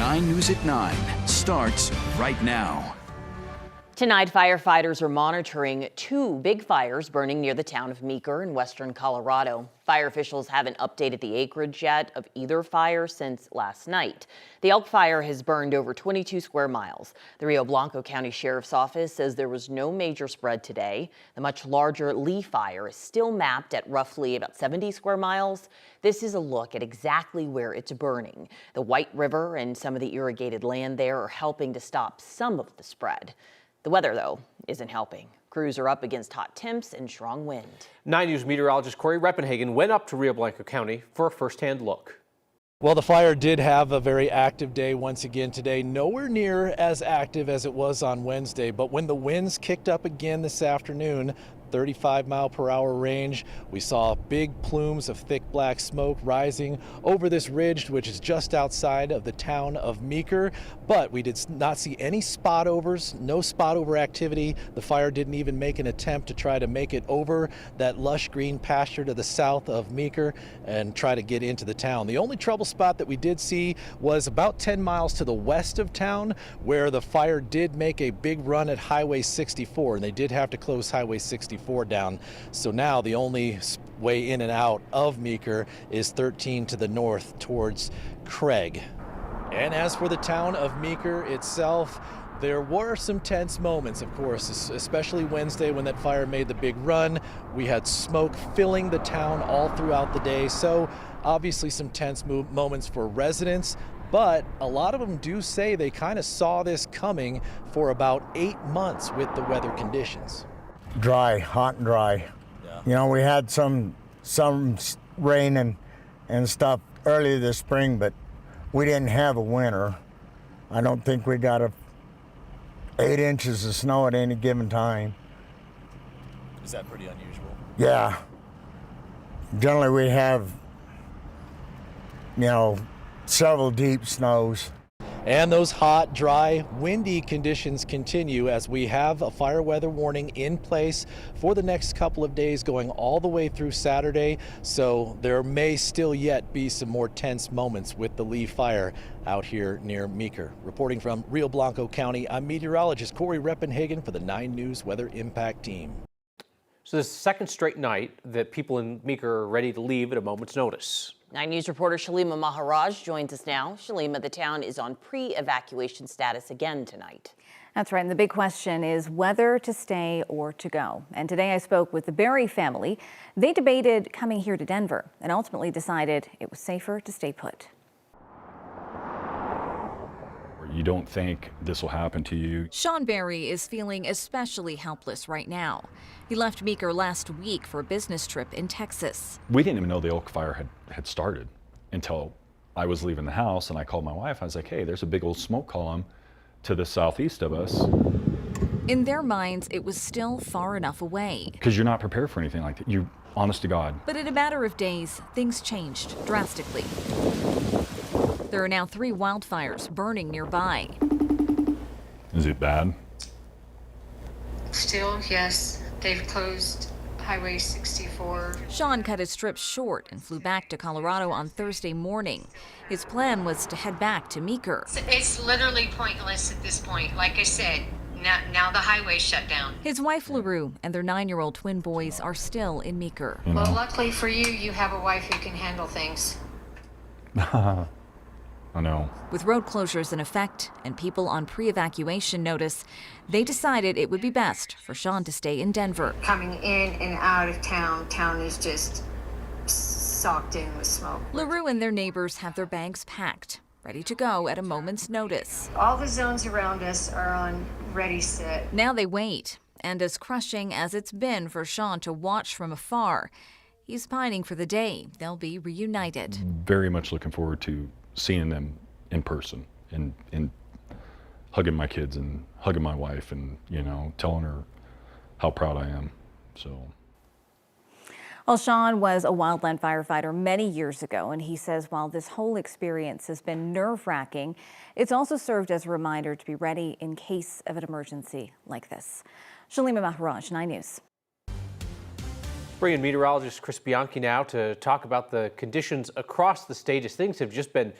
9 News at 9 starts right now. Tonight, firefighters are monitoring 2 big fires burning near the town of Meeker in western Colorado. Fire officials haven't updated the acreage yet of either fire since last night. The Elk Fire has burned over 22 square miles. The Rio Blanco County Sheriff's Office says there was no major spread today. The much larger Lee Fire is still mapped at roughly about 70 square miles. This is a look at exactly where it's burning. The White River and some of the irrigated land there are helping to stop some of the spread. The weather, though, isn't helping. Crews are up against hot temps and strong wind. 9 News meteorologist Corey Reppenhagen went up to Rio Blanco County for a first-hand look. Well, the fire did have a very active day once again today. Nowhere near as active as it was on Wednesday, but when the winds kicked up again this afternoon, 35-mile-per-hour range, we saw big plumes of thick black smoke rising over this ridge, which is just outside of the town of Meeker. But we did not see any spot overs, no spot over activity. The fire didn't even make an attempt to try to make it over that lush green pasture to the south of Meeker and try to get into the town. The only trouble spot that we did see was about 10 miles to the west of town, where the fire did make a big run at Highway 64, and they did have to close Highway 64 down. So now the only way in and out of Meeker is 13 to the north towards Craig. And as for the town of Meeker itself, there were some tense moments, of course, especially Wednesday when that fire made the big run. We had smoke filling the town all throughout the day. So obviously some tense moments for residents, but a lot of them do say they kind of saw this coming for about 8 months with the weather conditions. Dry, hot and dry. Yeah. You know, we had some rain and stuff early this spring, but we didn't have a winter. I don't think we got 8 inches of snow at any given time. Is that pretty unusual? Yeah. Generally we have, you know, several deep snows. And those hot, dry, windy conditions continue as we have a fire weather warning in place for the next couple of days going all the way through Saturday. So there may still yet be some more tense moments with the Lee Fire out here near Meeker. Reporting from Rio Blanco County, I'm meteorologist Corey Reppenhagen for the 9 News Weather Impact Team. So this is the second straight night that people in Meeker are ready to leave at a moment's notice. 9 News reporter Shalima Maharaj joins us now. Shalima, the town is on pre-evacuation status again tonight. That's right, and the big question is whether to stay or to go. And today I spoke with the Berry family. They debated coming here to Denver and ultimately decided it was safer to stay put. You don't think this will happen to you. Sean Berry is feeling especially helpless right now. He left Meeker last week for a business trip in Texas. We didn't even know the Elk Fire had started until I was leaving the house, and I called my wife. I was like, hey, there's a big old smoke column to the southeast of us. In their minds, it was still far enough away. Because you're not prepared for anything like that. You, honest to God. But in a matter of days, things changed drastically. There are now 3 wildfires burning nearby. Is it bad? Still, yes. They've closed Highway 64. Sean cut his trip short and flew back to Colorado on Thursday morning. His plan was to head back to Meeker. It's literally pointless at this point. Like I said, now the highway's shut down. His wife, LaRue, and their 9-year-old twin boys are still in Meeker. You know? Well, luckily for you, you have a wife who can handle things. I know. With road closures in effect and people on pre-evacuation notice, they decided it would be best for Sean to stay in Denver. Coming in and out of town is just socked in with smoke. LaRue and their neighbors have their bags packed, ready to go at a moment's notice. All the zones around us are on ready, set. Now they wait, and as crushing as it's been for Sean to watch from afar, he's pining for the day they'll be reunited. Very much looking forward to seeing them in person and hugging my kids and hugging my wife and, you know, telling her how proud I am. So. Well, Sean was a wildland firefighter many years ago, and he says while this whole experience has been nerve-wracking, it's also served as a reminder to be ready in case of an emergency like this. Shalima Maharaj, 9 News. Bring in meteorologist Chris Bianchi now to talk about the conditions across the state as things have just been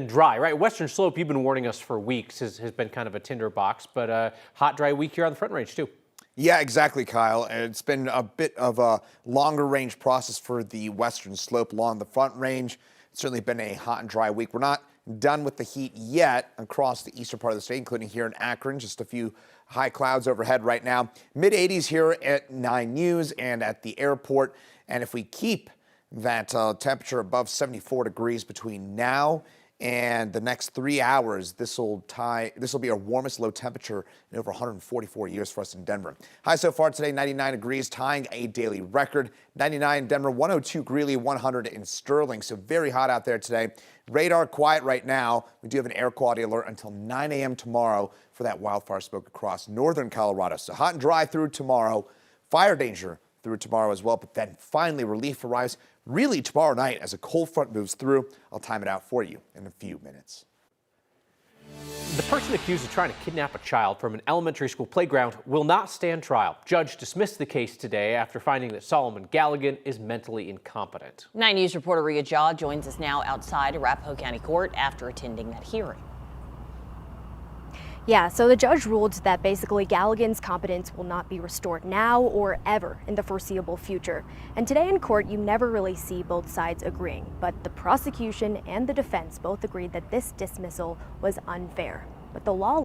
dry, right? Western Slope, you've been warning us for weeks, has been kind of a tinderbox, but a hot, dry week here on the Front Range too. Yeah, exactly, Kyle. It's been a bit of a longer range process for the Western Slope along the Front Range. It's certainly been a hot and dry week. We're not done with the heat yet across the eastern part of the state, including here in Akron. Just a few high clouds overhead right now. Mid-80s here at 9 News and at the airport. And if we keep that temperature above 74 degrees between now and the next 3 hours, this will be our warmest low temperature in over 144 years for us in Denver. High so far today, 99 degrees, tying a daily record. 99 in Denver, 102 Greeley, 100 in Sterling. So very hot out there today. Radar quiet right now. We do have an air quality alert until 9 a.m. tomorrow for that wildfire smoke across northern Colorado. So hot and dry through tomorrow. Fire danger through tomorrow as well, but then finally relief arrives really tomorrow night as a cold front moves through. I'll time it out for you in a few minutes. The person accused of trying to kidnap a child from an elementary school playground will not stand trial. Judge dismissed the case today after finding that Solomon Galligan is mentally incompetent. 9 News reporter Rhea Jaw joins us now outside Arapahoe County Court after attending that hearing. Yeah, so the judge ruled that basically Galligan's competence will not be restored now or ever in the foreseeable future. And today in court, you never really see both sides agreeing, but the prosecution and the defense both agreed that this dismissal was unfair. But the law,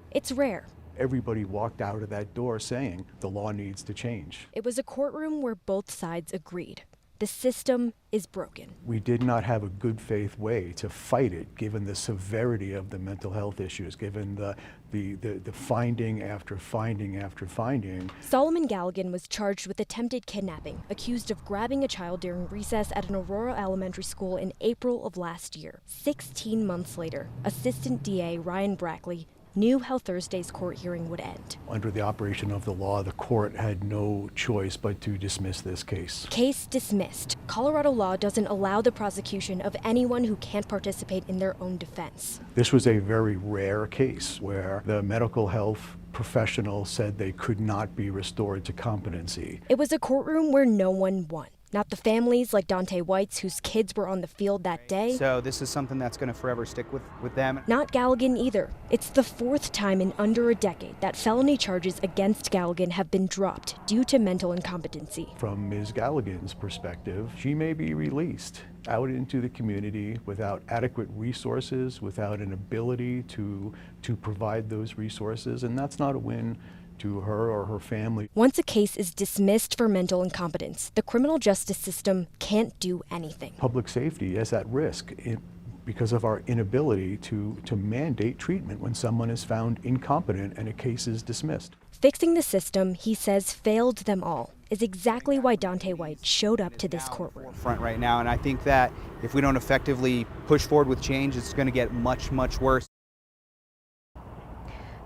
it's rare. Everybody walked out of that door saying the law needs to change. It was a courtroom where both sides agreed. The system is broken. We did not have a good faith way to fight it, given the severity of the mental health issues, given the finding after finding after finding. Solomon Galligan was charged with attempted kidnapping, accused of grabbing a child during recess at an Aurora elementary school in April of last year. 16 months later, Assistant DA Ryan Brackley knew how Thursday's court hearing would end. Under the operation of the law, the court had no choice but to dismiss this case. Case dismissed. Colorado law doesn't allow the prosecution of anyone who can't participate in their own defense. This was a very rare case where the medical health professional said they could not be restored to competency. It was a courtroom where no one won. Not the families like Dante White's whose kids were on the field that day. So this is something that's going to forever stick with them. Not Galligan either. It's the fourth time in under a decade that felony charges against Galligan have been dropped due to mental incompetency. From Ms. Galligan's perspective, she may be released out into the community without adequate resources, without an ability to provide those resources, and that's not a win to her or her family. Once a case is dismissed for mental incompetence, the criminal justice system can't do anything. Public safety is at risk because of our inability to mandate treatment when someone is found incompetent and a case is dismissed. Fixing the system, he says, failed them all, is exactly why Dante White showed up to this courtroom. Front right now, and I think that if we don't effectively push forward with change, it's going to get much, much worse.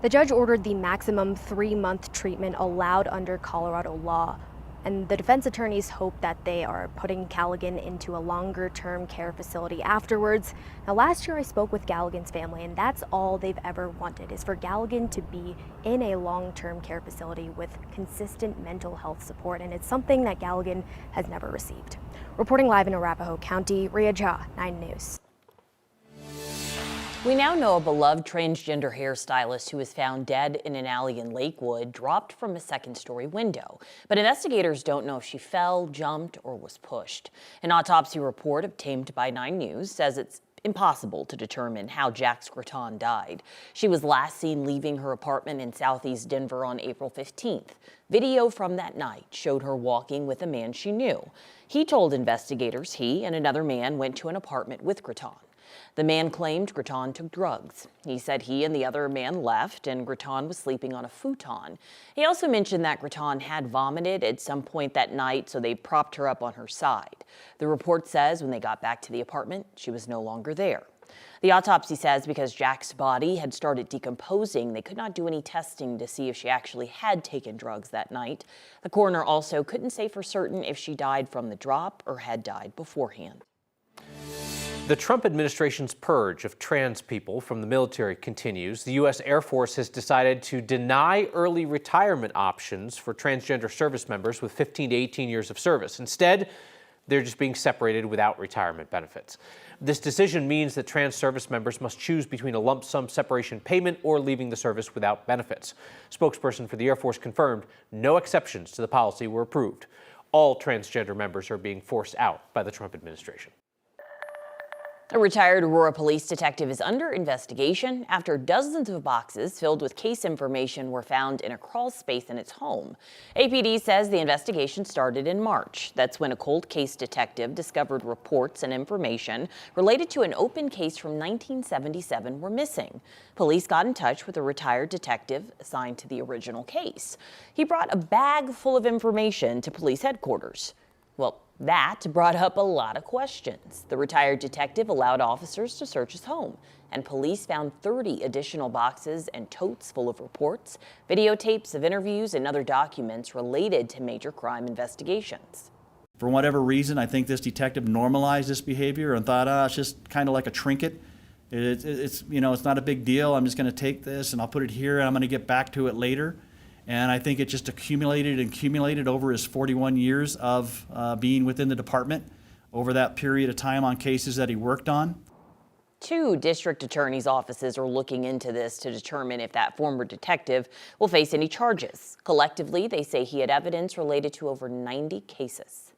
The judge ordered the maximum 3-month treatment allowed under Colorado law, and the defense attorneys hope that they are putting Galligan into a longer-term care facility afterwards. Now, last year I spoke with Galligan's family, and that's all they've ever wanted, is for Galligan to be in a long-term care facility with consistent mental health support, and it's something that Galligan has never received. Reporting live in Arapahoe County, Rhea Jaw, 9 News. We now know a beloved transgender hairstylist who was found dead in an alley in Lakewood, dropped from a second-story window. But investigators don't know if she fell, jumped, or was pushed. An autopsy report obtained by 9 News says it's impossible to determine how Jax Graton died. She was last seen leaving her apartment in southeast Denver on April 15th. Video from that night showed her walking with a man she knew. He told investigators he and another man went to an apartment with Graton. The man claimed Graton took drugs. He said he and the other man left and Graton was sleeping on a futon. He also mentioned that Graton had vomited at some point that night, so they propped her up on her side. The report says when they got back to the apartment, she was no longer there. The autopsy says because Jack's body had started decomposing, they could not do any testing to see if she actually had taken drugs that night. The coroner also couldn't say for certain if she died from the drop or had died beforehand. The Trump administration's purge of trans people from the military continues. The U.S. Air Force has decided to deny early retirement options for transgender service members with 15 to 18 years of service. Instead, they're just being separated without retirement benefits. This decision means that trans service members must choose between a lump sum separation payment or leaving the service without benefits. Spokesperson for the Air Force confirmed no exceptions to the policy were approved. All transgender members are being forced out by the Trump administration. A retired Aurora police detective is under investigation after dozens of boxes filled with case information were found in a crawl space in its home. APD says the investigation started in March. That's when a cold case detective discovered reports and information related to an open case from 1977 were missing. Police got in touch with a retired detective assigned to the original case. He brought a bag full of information to police headquarters. Well, that brought up a lot of questions. The retired detective allowed officers to search his home, and police found 30 additional boxes and totes full of reports, videotapes of interviews, and other documents related to major crime investigations. For whatever reason, I think this detective normalized this behavior and thought, it's just kind of like a trinket. It's not a big deal. I'm just going to take this and I'll put it here and I'm going to get back to it later. And I think it just accumulated over his 41 years of being within the department over that period of time on cases that he worked on. 2 district attorneys' offices are looking into this to determine if that former detective will face any charges. Collectively, they say he had evidence related to over 90 cases.